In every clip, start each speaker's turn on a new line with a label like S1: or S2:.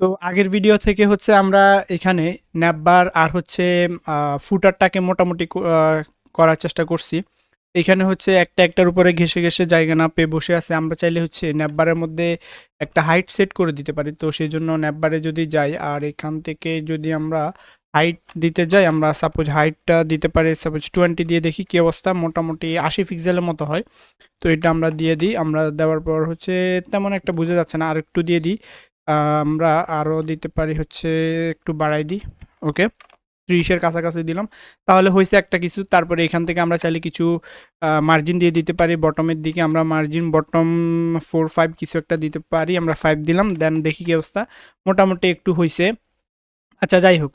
S1: তো আগের ভিডিও থেকে হচ্ছে আমরা এখানে ন্যাপবার আর হচ্ছে ফুটারটাকে মোটামুটি করার চেষ্টা করছি। এখানে হচ্ছে একটা একটার উপরে ঘেসে ঘেসে জায়গা না পেয়ে বসে আছে। আমরা চাইলে হচ্ছে ন্যাপবারের মধ্যে একটা হাইট সেট করে দিতে পারি। তো সেই জন্য ন্যাপবারে যদি যাই আর এখান থেকে যদি আমরা হাইট দিতে যাই, আমরা সাপোজ হাইটটা দিতে পারি সাপোজ 20 দিয়ে দেখি কি অবস্থা। মোটামুটি 80 পিক্সেলের মতো হয়। তো এটা আমরা দিয়ে দিই। আমরা দেওয়ার পর হচ্ছে তেমন একটা বোঝা যাচ্ছে না, আর একটু দিয়ে দিই। আমরা আরও দিতে পারি হচ্ছে, একটু বাড়াই দিই। ওকে, 30-এর কাছাকাছি দিলাম, তাহলে হয়েছে একটা কিছু। তারপরে এখান থেকে আমরা চাইলে কিছু মার্জিন দিয়ে দিতে পারি। বটমের দিকে আমরা মার্জিন বটম 4-5 কিছু একটা দিতে পারি। আমরা 5 দিলাম, দেন দেখি কি অবস্থা। মোটামুটি একটু হয়েছে। আচ্ছা, যাই হোক,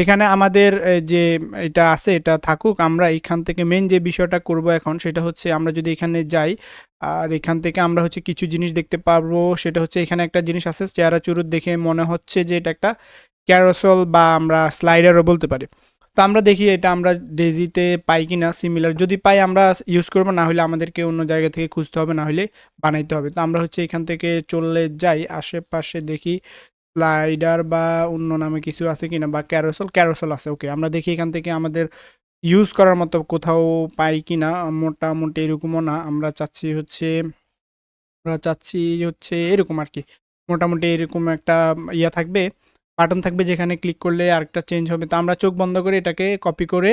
S1: এখানে আমাদের যে এটা আছে এটা থাকুক। আমরা এখান থেকে মেন যে বিষয়টা করব এখন সেটা হচ্ছে, আমরা যদি এখানে যাই আর এখান থেকে আমরা হচ্ছে কিছু জিনিস দেখতে পারবো। সেটা হচ্ছে এখানে একটা জিনিস আছে, চেহারা চুরুত দেখে মনে হচ্ছে যে এটা একটা ক্যারোসেল বা আমরা স্লাইডারও বলতে পারি। তো আমরা দেখি এটা আমরা ডেজিতে পাই কিনা সিমিলার। যদি পাই আমরা ইউজ করবো, না হলে আমাদেরকে অন্য জায়গা থেকে খুঁজতে হবে, না হলে বানাইতে হবে। তো আমরা হচ্ছে এখান থেকে চলে যাই আশেপাশে, দেখি স্লাইডার বা অন্য নামে কিছু আছে কিনা, বা ক্যারোসেল। ক্যারোসেল আছে, ওকে। আমরা দেখি এখান থেকে আমাদের ইউজ করার মতো কোথাও পাই কিনা। মোটামুটি এরকমও না, আমরা চাচ্ছি হচ্ছে এরকম আর কি। মোটামুটি এরকম একটা ইয়া থাকবে, বাটন থাকবে, যেখানে ক্লিক করলে আরেকটা চেঞ্জ হবে। তো আমরা চোখ বন্ধ করে এটাকে কপি করে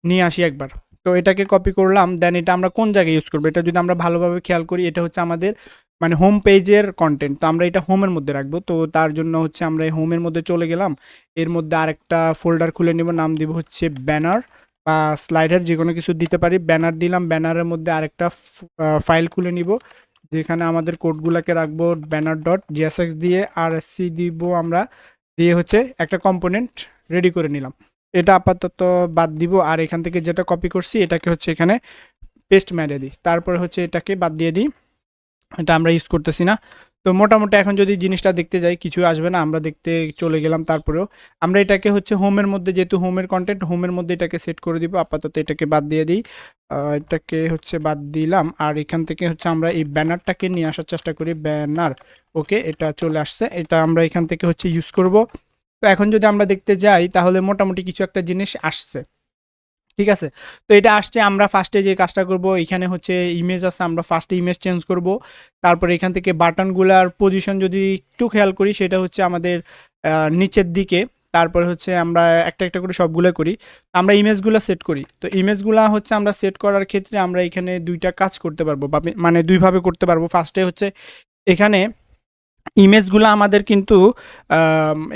S1: নিয়ে আসি একবার। তো এটাকে কপি করলাম, দেন এটা আমরা কোন জায়গায় ইউজ করবো এটা যদি আমরা ভালোভাবে খেয়াল করি, এটা হচ্ছে আমাদের মানে হোম পেজের কন্টেন্ট। তো আমরা এটা হোমের মধ্যে রাখবো। তো তার জন্য হচ্ছে আমরা এই হোমের মধ্যে চলে গেলাম। এর মধ্যে আরেকটা ফোল্ডার খুলে নিব, নাম দিব হচ্ছে ব্যানার বা স্লাইডার, যে কোনো কিছু দিতে পারি। ব্যানার দিলাম, ব্যানারের মধ্যে আরেকটা ফাইল খুলে নিব, যেখানে আমাদের কোডগুলোকে রাখবো ব্যানার ডট জিএসএক্স দিয়ে, আর সি দিব আমরা, দিয়ে হচ্ছে একটা কম্পোনেন্ট রেডি করে নিলাম। এটা আপাতত বাদ দিব, আর এখান থেকে যেটা কপি করছি এটাকে হচ্ছে এখানে পেস্ট মেরে দিই। তারপরে হচ্ছে এটাকে বাদ দিয়ে দিই, এটা আমরা ইউজ করতেছি না। তো মোটামুটি এখন যদি জিনিসটা দেখতে যাই কিছু আসবে না, আমরা দেখতে চলে গেলাম। তারপরেও আমরা এটাকে হচ্ছে হোমের মধ্যে, যেহেতু হোমের কন্টেন্ট, হোমের মধ্যে এটাকে সেট করে দিব। আপাতত এটাকে বাদ দিয়ে দিই, এটাকে হচ্ছে বাদ দিলাম। আর এখান থেকে হচ্ছে আমরা এই ব্যানারটাকে নিয়ে আসার চেষ্টা করি, ব্যানার। ওকে, এটা চলে আসছে, এটা আমরা এখান থেকে হচ্ছে ইউজ করব। তো এখন যদি আমরা দেখতে যাই তাহলে মোটামুটি কিছু একটা জিনিস আসছে, ঠিক আছে। তো এটা আসছে, আমরা ফার্স্টে যে কাজটা করব, এখানে হচ্ছে ইমেজ আছে, আমরা ফার্স্টে ইমেজ চেঞ্জ করব। তারপরে এখান থেকে বাটনগুলার পজিশন যদি একটু খেয়াল করি, সেটা হচ্ছে আমাদের নিচের দিকে। তারপরে হচ্ছে আমরা একটা একটা করে সবগুলো করি, আমরা ইমেজগুলো সেট করি। তো ইমেজগুলো হচ্ছে আমরা সেট করার ক্ষেত্রে আমরা এখানে দুইটা কাজ করতে পারবো, বা মানে দুইভাবে করতে পারবো। ফার্স্টে হচ্ছে এখানে ইমেজগুলো আমাদের কিন্তু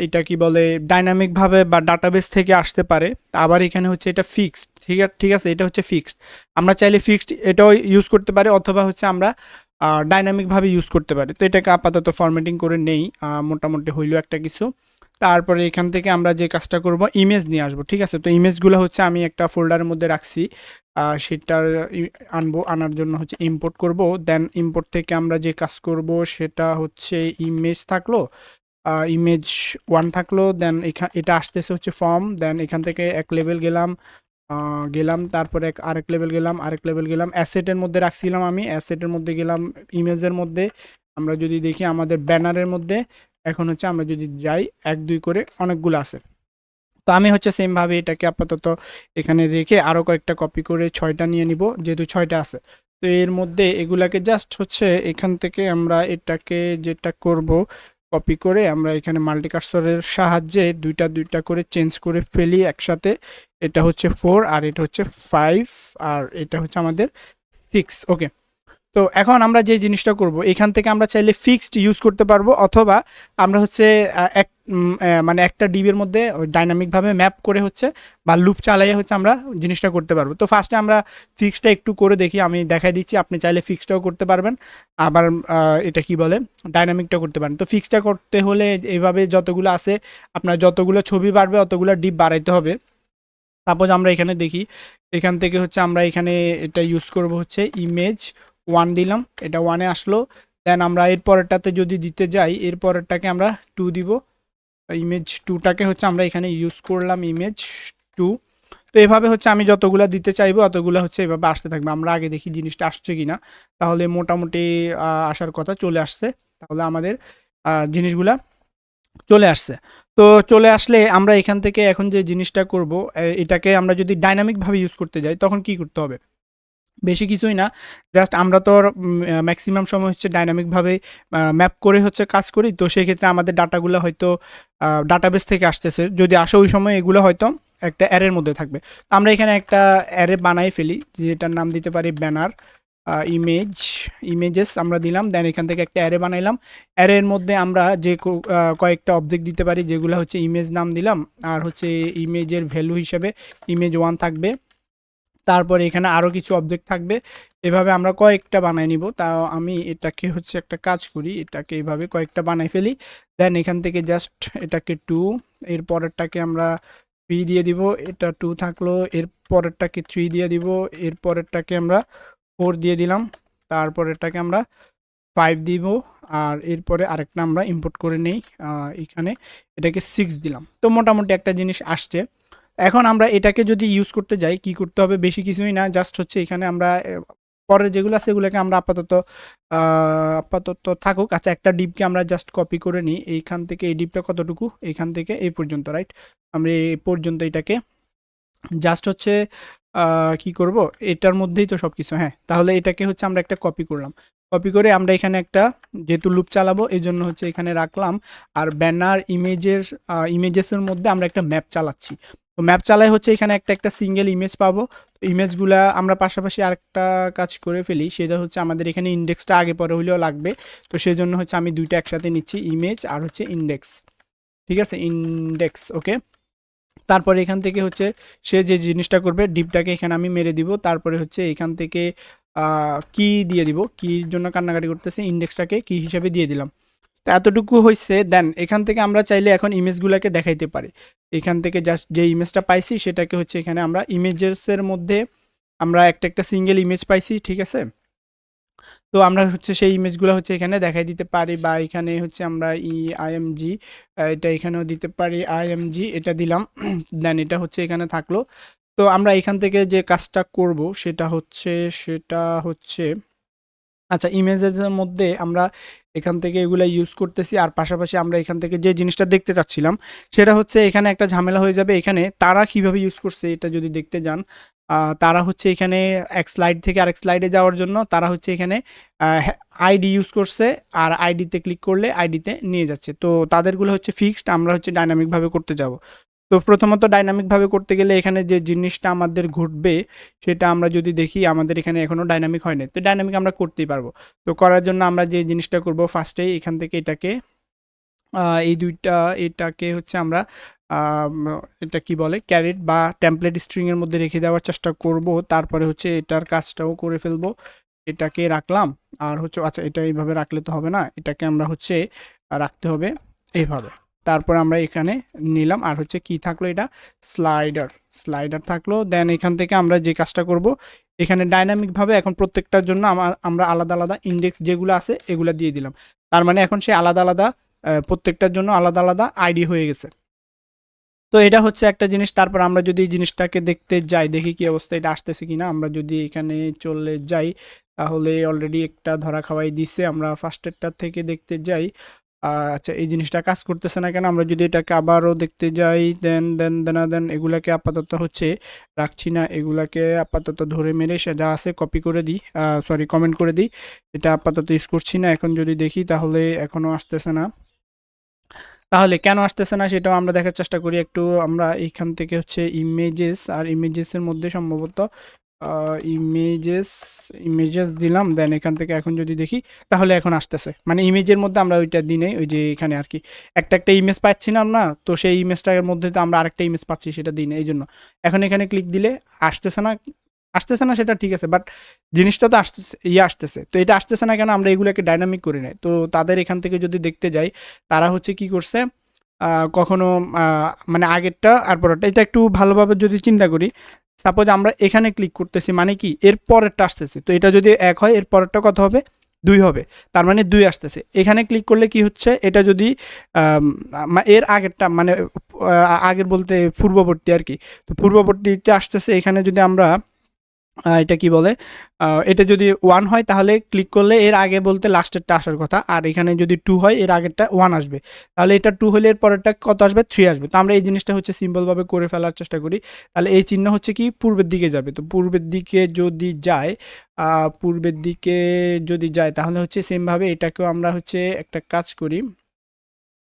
S1: এটা কি বলে, ডাইনামিকভাবে বা ডাটাবেস থেকে আসতে পারে। আবার এখানে হচ্ছে এটা ফিক্সড, ঠিক আছে, এটা হচ্ছে ফিক্সড। আমরা চাইলে ফিক্সড এটাও ইউজ করতে পারি, অথবা হচ্ছে আমরা ডাইনামিকভাবে ইউজ করতে পারি। তো এটাকে আপাতত ফরম্যাটিং করে নেই, মোটামুটি হইলো একটা কিছু। তারপরে এখান থেকে আমরা যে কাজটা করব, ইমেজ নিয়ে আসবো, ঠিক আছে। তো ইমেজগুলো হচ্ছে আমি একটা ফোল্ডারের মধ্যে রাখছি, সেটার আনার জন্য হচ্ছে ইম্পোর্ট করব। দেন ইম্পোর্ট থেকে আমরা যে কাজ করব সেটা হচ্ছে ইমেজ থাকলো, ইমেজ 1 থাকলো। দেন এটা আসতেছে হচ্ছে ফর্ম। দেন এখান থেকে এক লেভেল গেলাম, তারপরে আরেক লেভেল গেলাম, আরেক লেভেল গেলাম। অ্যাসেটের মধ্যে রাখছিলাম আমি, অ্যাসেটের মধ্যে গেলাম, ইমেজের মধ্যে। আমরা যদি দেখি আমাদের ব্যানারের মধ্যে এখন হচ্ছে আমরা যদি যাই 1-2 করে অনেকগুলো আছে। তো আমি হচ্ছে সেমভাবে এটাকে আপাতত এখানে রেখে আরও কয়েকটা কপি করে 6টা নিয়ে নিব, যেহেতু 6টা আছে। তো এর মধ্যে এগুলাকে জাস্ট হচ্ছে এখান থেকে আমরা এটাকে যেটা করব, কপি করে আমরা এখানে মাল্টিকার্সরের সাহায্যে দুইটা দুইটা করে চেঞ্জ করে ফেলি একসাথে। এটা হচ্ছে 4 আর এটা হচ্ছে 5 আর এটা হচ্ছে আমাদের 6। ওকে, তো এখন আমরা যে জিনিসটা করব, এখান থেকে আমরা চাইলে ফিক্সড ইউজ করতে পারবো, অথবা আমরা হচ্ছে মানে একটা ডিবির মধ্যে ডাইনামিকভাবে ম্যাপ করে হচ্ছে বা লুপ চালিয়ে হচ্ছে আমরা জিনিসটা করতে পারবো। তো ফার্স্টে আমরা ফিক্সডটা একটু করে দেখি, আমি দেখাই দিচ্ছি। আপনি চাইলে ফিক্সডটাও করতে পারবেন, আবার এটা কি বলে, ডাইনামিকটা করতে পারেন। তো ফিক্সডটা করতে হলে এইভাবে যতগুলো আছে, আপনার যতগুলো ছবি বাড়বে অতগুলো ডিপ বাড়াইতে হবে। সাপোজ আমরা এখানে দেখি, এখান থেকে হচ্ছে আমরা এখানে এটা ইউজ করব হচ্ছে ইমেজ 1 দিলাম, এটা 1-এ আসলো। দেন আমরা এর পরেরটাতে যদি দিতে যাই, এর পরেরটাকে আমরা 2 দিব। ইমেজ 2টাকে হচ্ছে আমরা এখানে ইউজ করলাম ইমেজ 2। তো এভাবে হচ্ছে আমি যতগুলো দিতে চাইবো অতগুলো হচ্ছে এভাবে আসতে থাকবে। আমরা আগে দেখি জিনিসটা আসছে কিনা। তাহলে মোটামুটি আসার কথা, চলে আসছে। তাহলে আমাদের জিনিসগুলা চলে আসছে। তো চলে আসলে আমরা এখান থেকে এখন যে জিনিসটা করব, এটাকে আমরা যদি ডাইনামিকভাবে ইউজ করতে যাই তখন কি করতে হবে? বেশি কিছুই না। জাস্ট আমরা তো ম্যাক্সিমাম সময় হচ্ছে ডাইনামিকভাবে ম্যাপ করে হচ্ছে কাজ করি। তো সেক্ষেত্রে আমাদের ডাটাগুলো হয়তো ডাটাবেস থেকে আসতেছে। যদি আসে ওই সময় এগুলো হয়তো একটা অ্যারের মধ্যে থাকবে। তো আমরা এখানে একটা অ্যারে বানাই ফেলি, যেটার নাম দিতে পারি ব্যানার। ইমেজেস আমরা দিলাম, দেন এখান থেকে একটা অ্যারে বানাইলাম। অ্যারের মধ্যে আমরা যে কয়েকটা অবজেক্ট দিতে পারি, যেগুলো হচ্ছে ইমেজ নাম দিলাম, আর হচ্ছে ইমেজের ভ্যালু হিসেবে ইমেজ 1 থাকবে। তারপরে এখানে আরও কিছু অবজেক্ট থাকবে। এভাবে আমরা কয়েকটা বানাই নিব। তাও আমি এটাকে হচ্ছে একটা কাজ করি, এটাকে এইভাবে কয়েকটা বানাই ফেলি। দেন এখান থেকে জাস্ট এটাকে 2, এর পরেরটাকে আমরা 3 দিয়ে দিব। এটা 2 থাকলো, এর পরেরটাকে 3 দিয়ে দিব, এর পরেরটাকে আমরা 4 দিয়ে দিলাম, তারপরেরটাকে আমরা 5 দিব, আর এরপরে আরেকটা আমরা ইম্পোর্ট করে নেই এখানে, এটাকে 6 দিলাম। তো মোটামুটি একটা জিনিস আসছে। এখন আমরা এটাকে যদি ইউজ করতে যাই কি করতে হবে? বেশি কিছুই না, জাস্ট হচ্ছে এখানে আমরা পরের যেগুলো আছে এগুলোকে আমরা আপাতত থাকুক। আচ্ছা, একটা ডিপকে আমরা জাস্ট কপি করে নিই এইখান থেকে। এই ডিপটা কতটুকু? এইখান থেকে এই পর্যন্ত, রাইট? আমরা এই পর্যন্ত এটাকে জাস্ট হচ্ছে কি করব, এটার মধ্যেই তো সব কিছু। হ্যাঁ, তাহলে এটাকে হচ্ছে আমরা একটা কপি করলাম। কপি করে আমরা এখানে একটা, যেহেতু লুপ চালাবো এই জন্য হচ্ছে এখানে রাখলাম। আর ব্যানার ইমেজেসের মধ্যে আমরা একটা ম্যাপ চালাচ্ছি। তো ম্যাপ চালাই হচ্ছে এখানে একটা একটা সিঙ্গেল ইমেজ পাবো। তো ইমেজগুলা আমরা পাশাপাশি আরেকটা কাজ করে ফেলি, সেটা হচ্ছে আমাদের এখানে ইন্ডেক্সটা আগে পরে হলেও লাগবে। তো সেই জন্য হচ্ছে আমি দুইটা একসাথে নিচ্ছি, ইমেজ আর হচ্ছে ইন্ডেক্স। ঠিক আছে, ইন্ডেক্স, ওকে। তারপরে এখান থেকে হচ্ছে সে যে জিনিসটা করবে, ডিপটাকে এখানে আমি মেরে দিব। তারপরে হচ্ছে এখান থেকে কি দিয়ে দিব, কির জন্য কান্নাকাটি করতেছে, ইন্ডেক্সটাকে কি হিসাবে দিয়ে দিলাম। তো এতটুকু হয়েছে। দেন এখান থেকে আমরা চাইলে এখন ইমেজগুলোকে দেখাইতে পারি। এখান থেকে জাস্ট যে ইমেজটা পাইছি সেটাকে হচ্ছে এখানে আমরা ইমেজেসের মধ্যে আমরা একটা একটা সিঙ্গেল ইমেজ পাইছি, ঠিক আছে। তো আমরা হচ্ছে সেই ইমেজগুলো হচ্ছে এখানে দেখাই দিতে পারি, বা এখানে হচ্ছে আমরা আইএমজি, এটা এখানেও দিতে পারি আইএমজি, এটা দিলাম। দেন এটা হচ্ছে এখানে থাকলো। তো আমরা এখান থেকে যে কাজটা করব সেটা হচ্ছে আচ্ছা, ইমেজের মধ্যে আমরা এখান থেকে এগুলা ইউজ করতেছি। আর পাশাপাশি আমরা এখান থেকে যে জিনিসটা দেখতে চাচ্ছিলাম সেটা হচ্ছে এখানে একটা ঝামেলা হয়ে যাবে। এখানে তারা কিভাবে ইউজ করছে এটা যদি দেখতে যান, তারা হচ্ছে এখানে এক স্লাইড থেকে আরেক স্লাইডে যাওয়ার জন্য তারা হচ্ছে এখানে আইডি ইউজ করছে, আর আইডিতে ক্লিক করলে আইডিতে নিয়ে যাচ্ছে। তো তাদেরগুলো হচ্ছে ফিক্সড, আমরা হচ্ছে ডাইনামিকভাবে করতে যাব। তো প্রথমত ডাইনামিকভাবে করতে গেলে এখানে যে জিনিসটা আমাদের ঘটবে সেটা আমরা যদি দেখি, আমাদের এখানে এখনও ডাইনামিক হয়নি। তো ডাইনামিক আমরা করতেই পারবো। তো করার জন্য আমরা যে জিনিসটা করব, ফার্স্টেই এখান থেকে এটাকে এই দুইটা, এটাকে হচ্ছে আমরা এটা কি বলে, ক্যারেট বা টেমপ্লেট স্ট্রিংয়ের মধ্যে রেখে দেওয়ার চেষ্টা করব। তারপরে হচ্ছে এটার কাজটাও করে ফেলবো। এটাকে রাখলাম। আর হচ্ছে আচ্ছা, এটা এইভাবে রাখলে তো হবে না, এটাকে আমরা হচ্ছে রাখতে হবে এইভাবে। তারপর আমরা এখানে নিলাম, আর হচ্ছে কি থাকলো, এটা স্লাইডার, স্লাইডার থাকলো। দেন এখান থেকে আমরা যে কাজটা করব, এখানে ডাইনামিকভাবে এখন প্রত্যেকটার জন্য আমরা আলাদা আলাদা ইন্ডেক্স যেগুলো আছে এগুলো দিয়ে দিলাম। তার মানে এখন সে আলাদা আলাদা প্রত্যেকটার জন্য আলাদা আলাদা আইডি হয়ে গেছে। তো এটা হচ্ছে একটা জিনিস। তারপর আমরা যদি এই জিনিসটাকে দেখতে যাই, দেখি কি অবস্থা, এটা আসতেছে কিনা। আমরা যদি এখানে চলে যাই তাহলে অলরেডি একটা ধরা খাওয়াই দিছে। আমরা ফার্স্টেরটার থেকে দেখতে যাই, আচ্ছা এই জিনিসটা কাজ করতেছে না কেন। আমরা যদি এটাকে আবারও দেখতে যাই, দেন এগুলাকে আপাতত হচ্ছে রাখছি না, এগুলাকে আপাতত ধরে মেরে সে যা আছে কপি করে দিই, সরি কমেন্ট করে দিই। এটা আপাতত ইউজ করছি না। এখন যদি দেখি তাহলে এখনও আসতেছে না। তাহলে কেন আসতেছে না সেটাও আমরা দেখার চেষ্টা করি একটু। আমরা এইখান থেকে হচ্ছে ইমেজেস, আর ইমেজেসের মধ্যে সম্ভবত ইমেজেস ইমেজেস দিলাম। দেন এখান থেকে এখন যদি দেখি তাহলে এখন আসতেছে, মানে ইমেজের মধ্যে আমরা ওইটা দিই নেই, ওই যে এখানে আর কি একটা একটা ইমেজ পাচ্ছিলাম না, তো সেই ইমেজটার মধ্যে তো আমরা আরেকটা ইমেজ পাচ্ছি, সেটা দিই না। এই জন্য এখন এখানে ক্লিক দিলে আসতেছে না। আসতেছে না সেটা ঠিক আছে, বাট জিনিসটা তো আসতেছে, আসতেছে। তো এটা আসতেছে না কেন? আমরা এগুলোকে ডাইনামিক করি নাই। তো তাদের এখান থেকে যদি দেখতে যাই, তারা হচ্ছে কি করছে, কখনো মানে আগেরটা আর পরেরটা, এটা একটু ভালোভাবে যদি চিন্তা করি, সাপোজ আমরা এখানে ক্লিক করতেছি, মানে কি এর পরেরটা আসতেছে। তো এটা যদি 1 হয়, এর পরেরটা কত হবে? 2 হবে। তার মানে 2 আসতেছে। এখানে ক্লিক করলে কি হচ্ছে, এটা যদি এর আগেরটা, মানে আগের বলতে পূর্ববর্তী আর কি। তো পূর্ববর্তীটা আসতেছে। এখানে যদি আমরা এটা কি বলে, এটা যদি 1 হয় তাহলে ক্লিক করলে এর আগে বলতে লাস্টেরটা আসার কথা, আর এখানে যদি 2 হয় এর আগেরটা 1 আসবে, তাহলে এটা 2 হলে এর পরেরটা কত আসবে, 3 আসবে। তো আমরা এই জিনিসটা হচ্ছে সিম্পলভাবে করে ফেলার চেষ্টা করি। তাহলে এই চিহ্ন হচ্ছে কি পূর্বের দিকে যাবে, তো পূর্বের দিকে যদি যায়, পূর্বের দিকে যদি যায় তাহলে হচ্ছে সেমভাবে এটাকেও আমরা হচ্ছে একটা কাজ করি,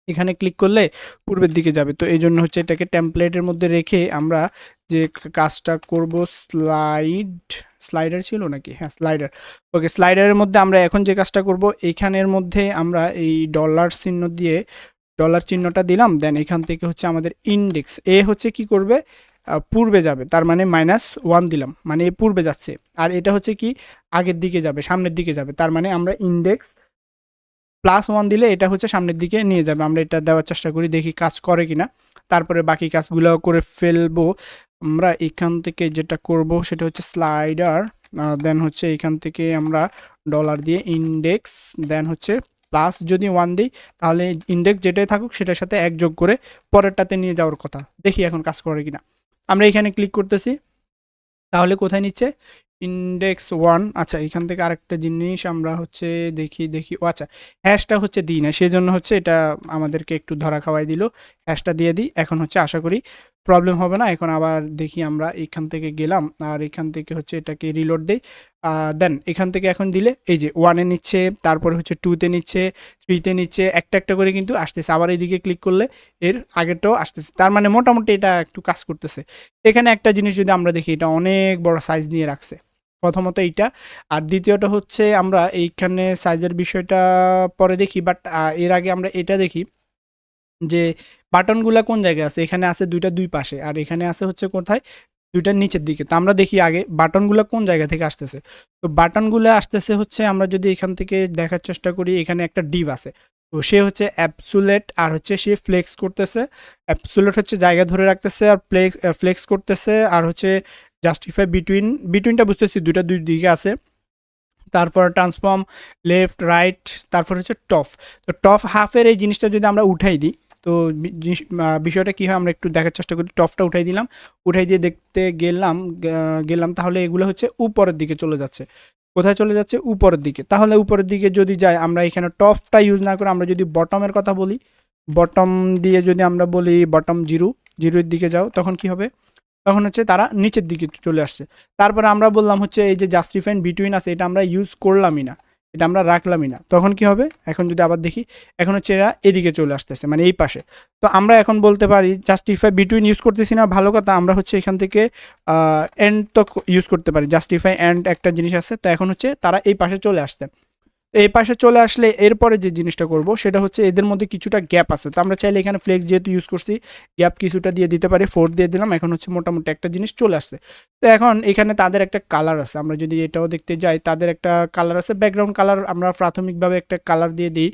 S1: এখানে ক্লিক করলে পূর্বের দিকে যাবে। তো এই জন্য হচ্ছে এটাকে টেমপ্লেটের মধ্যে রেখে আমরা যে কাজটা করব, স্লাইডার ছিল নাকি, হ্যাঁ স্লাইডার, ওকে স্লাইডারের মধ্যে আমরা এখন যে কাজটা করব, এইখানের মধ্যে আমরা এই ডলার চিহ্ন দিয়ে ডলার চিহ্নটা দিলাম, দেন এখান থেকে হচ্ছে আমাদের ইন্ডেক্স এ হচ্ছে কি করবে, পূর্বে যাবে, তার মানে -1 দিলাম, মানে এ পূর্বে যাচ্ছে। আর এটা হচ্ছে কি আগের দিকে যাবে, সামনের দিকে যাবে, তার মানে আমরা ইন্ডেক্স +1 দিলে এটা হচ্ছে সামনের দিকে নিয়ে যাবে। আমরা এটা দেওয়ার চেষ্টা করি, দেখি কাজ করে কিনা, তারপরে বাকি কাজগুলো করে ফেলবো। আমরা এখান থেকে যেটা করব সেটা হচ্ছে স্লাইডার, দেন হচ্ছে এখান থেকে আমরা ডলার দিয়ে ইন্ডেক্স, দেন হচ্ছে প্লাস যদি 1 দিই তাহলে ইন্ডেক্স যেটাই থাকুক সেটার সাথে 1 যোগ করে পরেরটাতে নিয়ে যাওয়ার কথা। দেখি এখন কাজ করে কিনা। আমরা এখানে ক্লিক করতেছি, তাহলে কোথায় নিচ্ছে, index 1। আচ্ছা এখান থেকে আরেকটা জিনিস আমরা হচ্ছে দেখি ও আচ্ছা, হ্যাশটা হচ্ছে দিই না, সেজন্য হচ্ছে এটা আমাদেরকে একটু ধরা খাওয়াই দিল। হ্যাশটা দিয়ে দিই, এখন হচ্ছে আশা করি প্রবলেম হবে না। এখন আবার দেখি, আমরা এখান থেকে গেলাম আর এখান থেকে হচ্ছে এটাকে রিলোড দেই, দেন এখান থেকে এখন দিলে এই যে 1-এ নিচ্ছে, তারপরে হচ্ছে 2-তে নিচ্ছে, 3-তে নিচ্ছে, একটা একটা করে কিন্তু আসতেছে। আবার এইদিকে ক্লিক করলে এর আগেরটাও আসতেছে, তার মানে মোটামুটি এটা একটু কাজ করতেছে। এখানে একটা জিনিস যদি আমরা দেখি, এটা অনেক বড় সাইজ নিয়ে রাখছে, প্রথমত এইটা। আর দ্বিতীয়টা হচ্ছে আমরা এইখানে সাইজের বিষয়টা পরে দেখি, বাট এর আগে আমরা এটা দেখি যে বাটনগুলা কোন জায়গায় আছে। এখানে আছে দুইটা দুই পাশে, আর এখানে আছে হচ্ছে কোথায়, দুইটার নিচের দিকে। তো আমরা দেখি আগে বাটনগুলো কোন জায়গা থেকে আসতেছে। তো বাটনগুলো আসতেছে হচ্ছে, আমরা যদি এখান থেকে দেখার চেষ্টা করি, এখানে একটা ডিভ আছে, তো সে হচ্ছে অ্যাবসুলেট, আর হচ্ছে সে ফ্লেক্স করতেছে। অ্যাবসুলেট হচ্ছে জায়গা ধরে রাখতেছে, আর ফ্লেক্স করতেছে, আর হচ্ছে জাস্টিফাই বিটুইনটা বুঝতেছি দুইটা দুই দিকে আছে। তারপর ট্রান্সফর্ম লেফট রাইট, তারপর হচ্ছে টপ। তো টপ হাফের এই জিনিসটা যদি আমরা উঠাই দিই, তো বিষয়টা কী হয় আমরা একটু দেখার চেষ্টা করি। টপটা উঠাই দিলাম, উঠাই দিয়ে দেখতে গেলাম তাহলে এগুলো হচ্ছে উপরের দিকে চলে যাচ্ছে। কোথায় চলে যাচ্ছে, উপরের দিকে। তাহলে উপরের দিকে যদি যাই, আমরা এখানে টপটা ইউজ না করে আমরা যদি বটমের কথা বলি, বটম দিয়ে যদি আমরা বলি বটম জিরোর দিকে যাও, তখন কি হবে, তখন হচ্ছে তারা নিচের দিকে চলে আসছে। তারপরে আমরা বললাম হচ্ছে এই যে জাস্টিফাইন বিটুইন আছে, এটা আমরা ইউজ করলামই না, এটা আমরা রাখলামই না, তখন কি হবে, এখন যদি আবার দেখি, এখন হচ্ছে এরা এদিকে চলে আসতেছে, মানে এই পাশে। তো আমরা এখন বলতে পারি জাস্টিফাই বিটুইন ইউজ করতেছি না, ভালো কথা, আমরা হচ্ছে এখান থেকে এন্ড তো ইউজ করতে পারি, জাস্টিফাই এন্ড একটা জিনিস আছে। তো এখন হচ্ছে তারা এই পাশে চলে আসছে। এই পাশে চলে আসলে এরপরে যে জিনিসটা করব সেটা হচ্ছে এদের মধ্যে কিছুটা গ্যাপ আছে। তো আমরা চাইলে এখানে ফ্লেক্স যেহেতু ইউজ করছি, গ্যাপ কিছুটা দিয়ে দিতে পারি, 4 দিয়ে দিলাম। এখন হচ্ছে মোটামুটি একটা জিনিস চলে আসছে। তো এখন এখানে তাদের একটা কালার আছে, আমরা যদি এটাও দেখতে যাই, তাদের একটা কালার আছে, ব্যাকগ্রাউন্ড কালার। আমরা প্রাথমিকভাবে একটা কালার দিয়ে দিই।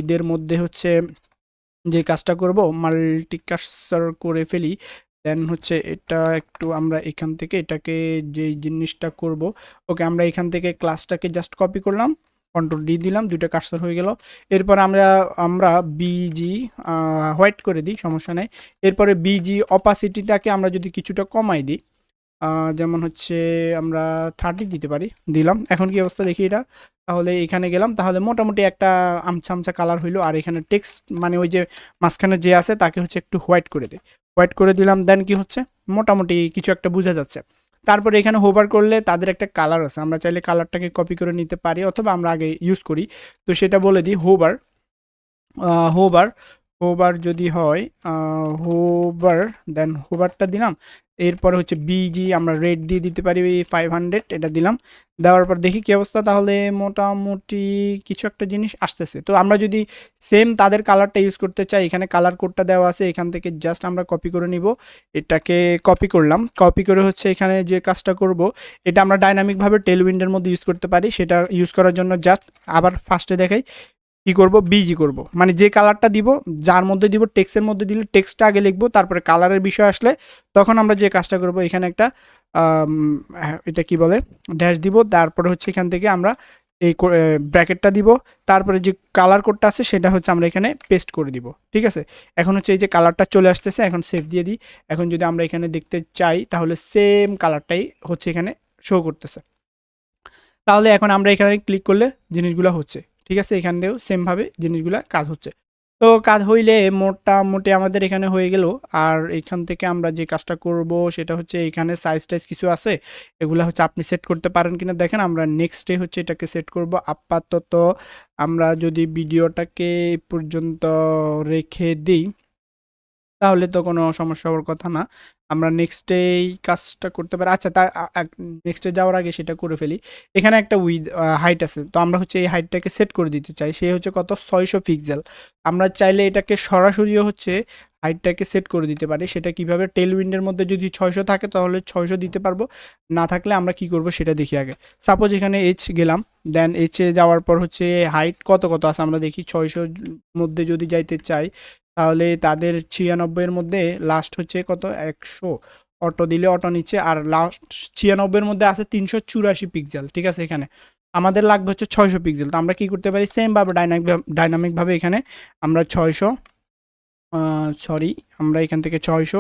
S1: এদের মধ্যে হচ্ছে যে কাজটা করব, মাল্টিকাস্টার করে ফেলি। দেন হচ্ছে এটা একটু আমরা এখান থেকে এটাকে যেই জিনিসটা করব, ওকে আমরা এখান থেকে ক্লাসটাকে জাস্ট কপি করলাম, কন্ট্রোল D দিলাম, দুইটা কার্সর হয়ে গেল। এরপর আমরা বিজি হোয়াইট করে দিই, সমস্যা নেই। এরপরে বিজি অপাসিটিটাকে আমরা যদি কিছুটা কমাই দিই, যেমন হচ্ছে আমরা 30 দিতে পারি, দিলাম। এখন কি অবস্থা দেখি এটা, তাহলে এখানে গেলাম, তাহলে মোটামুটি একটা আমছা আমছা কালার হইলো। আর এখানে টেক্সট মানে ওই যে মাঝখানে যে আছে তাকে হচ্ছে একটু হোয়াইট করে দিই, হোয়াইট করে দিলাম। দেন কি হচ্ছে, মোটামুটি কিছু একটা বোঝা যাচ্ছে। তারপরে এখানে হোভার করলে তাদের একটা কালার আছে, আমরা চাইলে কালারটাকে কপি করে নিতে পারি, অথবা আমরা আগে ইউজ করি। তো সেটা বলে দিই, হোভার হোভার যদি হয়, হোভার, দেন হোভারটা দিলাম। এরপরে হচ্ছে বিজি আমরা রেড দিয়ে দিতে পারি 500, এটা দিলাম। দেওয়ার পর দেখি কী অবস্থা, তাহলে মোটামুটি কিছু একটা জিনিস আসতেছে। তো আমরা যদি সেম তাদের কালারটা ইউজ করতে চাই, এখানে কালার কোডটা দেওয়া আছে, এখান থেকে জাস্ট আমরা কপি করে নিব। এটাকে কপি করলাম, কপি করে হচ্ছে এখানে যে কাজটা করব, এটা আমরা ডাইনামিকভাবে টেলউইন্ডের মধ্যে ইউজ করতে পারি। সেটা ইউজ করার জন্য জাস্ট আবার ফার্স্টে দেখাই কি করব, বিজি করব, মানে যে কালারটা দিব, যার মধ্যে দিব, টেক্সটের মধ্যে দিলে টেক্সটটা আগে লিখবো, তারপরে কালারের বিষয় আসলে তখন আমরা যে কাজটা করব, এখানে একটা এটা কি বলে ড্যাশ দিব। তারপরে হচ্ছে এখান থেকে আমরা এই ব্র্যাকেটটা দিব, তারপরে যে কালার কোডটা আছে সেটা হচ্ছে আমরা এখানে পেস্ট করে দিব। ঠিক আছে, এখন হচ্ছে এই যে কালারটা চলে আসতেছে, এখন সেভ দিয়ে দিই। এখন যদি আমরা এখানে দেখতে চাই তাহলে সেম কালারটাই হচ্ছে এখানে শো করতেছে। তাহলে এখন আমরা এখানে ক্লিক করলে জিনিসগুলো হচ্ছে, ঠিক আছে, এখান দিয়েও সেমভাবে জিনিসগুলো কাজ হচ্ছে। তো কাজ হইলে মোটামুটি আমাদের এখানে হয়ে গেল। আর এখান থেকে আমরা যে কাজটা করব সেটা হচ্ছে এখানে সাইজ টাইজ কিছু আছে, এগুলো হচ্ছে আপনি সেট করতে পারেন কিনা দেখেন। আমরা নেক্সটে হচ্ছে এটাকে সেট করব। আপাতত আমরা যদি ভিডিওটাকে এই পর্যন্ত রেখে দিই তাহলে তো কোনো সমস্যা হওয়ার কথা না। আমরা নেক্সটে এই কাজটা করতে পারি। আচ্ছা, তা নেক্সটে যাওয়ার আগে সেটা করে ফেলি। এখানে একটা হাইট আছে, তো আমরা হচ্ছে এই হাইটটাকে সেট করে দিতে চাই। সে হচ্ছে কত, 600 পিক্সেল। আমরা চাইলে এটাকে সরাসরিও হচ্ছে হাইটটাকে সেট করে দিতে পারি। সেটা কিভাবে, টেল উইন্ডের মধ্যে যদি 600 থাকে তাহলে 600 দিতে পারবো, না থাকলে আমরা কি করব সেটা দেখি আগে। সাপোজ এখানে এইচ গেলাম, দেন এইচে যাওয়ার পর হচ্ছে হাইট কত কত আছে আমরা দেখি। 600 মধ্যে যদি যাইতে চাই তাহলে তাদের 96-এর মধ্যে লাস্ট হচ্ছে কত, 100। অটো দিলে অটো নিচ্ছে, আর লাস্ট 96-এর মধ্যে আছে 384 পিক্সেল, ঠিক আছে। এখানে আমাদের লাগবে হচ্ছে 600 পিক্সেল। তো আমরা কি করতে পারি, সেমভাবে ডাইনামিকভাবে এখানে আমরা 600, সরি, আমরা এখান থেকে 600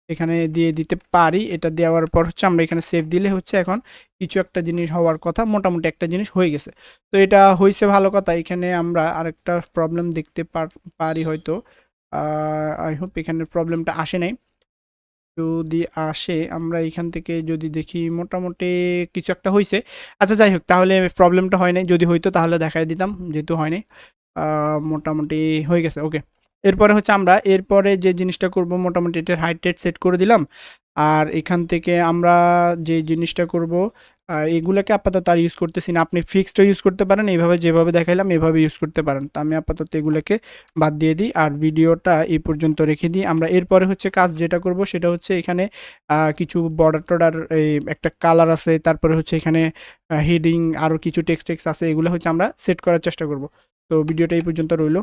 S1: এখানে দিয়ে দিতে পারি। এটা দেওয়ার পর হচ্ছে আমরা এখানে সেভ দিলে হচ্ছে এখন কিছু একটা জিনিস হওয়ার কথা, মোটামুটি একটা জিনিস হয়ে গেছে। তো এটা হয়েছে, ভালো কথা। এখানে আমরা আরেকটা প্রবলেম দেখতে পারি হয়তো। আই হোপ এখানে প্রবলেমটা আসে নাই। যদি আসে আমরা এখান থেকে যদি দেখি মোটামুটি কিছু একটা হয়েছে। আচ্ছা, যাই হোক, তাহলে প্রবলেমটা হয় নাই। যদি হইতো তাহলে দেখাই দিতাম, যেহেতু হয় নাই। মোটামুটি হয়ে গেছে, ওকে। এরপরে হচ্ছে আমরা এরপরে যে জিনিসটা করব, মোটামুটি এটার হাইট রেট সেট করে দিলাম। আর এখান থেকে আমরা যে জিনিসটা করব, এগুলোকে আপাতত আর ইউজ করতেছি না। আপনি ফিক্সডও ইউজ করতে পারেন, এইভাবে যেভাবে দেখাইলাম এভাবে ইউজ করতে পারেন। তো আমি আপাতত এগুলোকে বাদ দিয়ে দিই আর ভিডিওটা এই পর্যন্ত রেখে দিই। আমরা এরপরে হচ্ছে কাজ যেটা করব সেটা হচ্ছে এখানে কিছু বর্ডার টর্ডার, এই একটা কালার আছে, তারপরে হচ্ছে এখানে হেডিং, আরও কিছু টেক্সট আছে, এগুলো হচ্ছে আমরা সেট করার চেষ্টা করব। তো ভিডিওটা এই পর্যন্ত রইলো।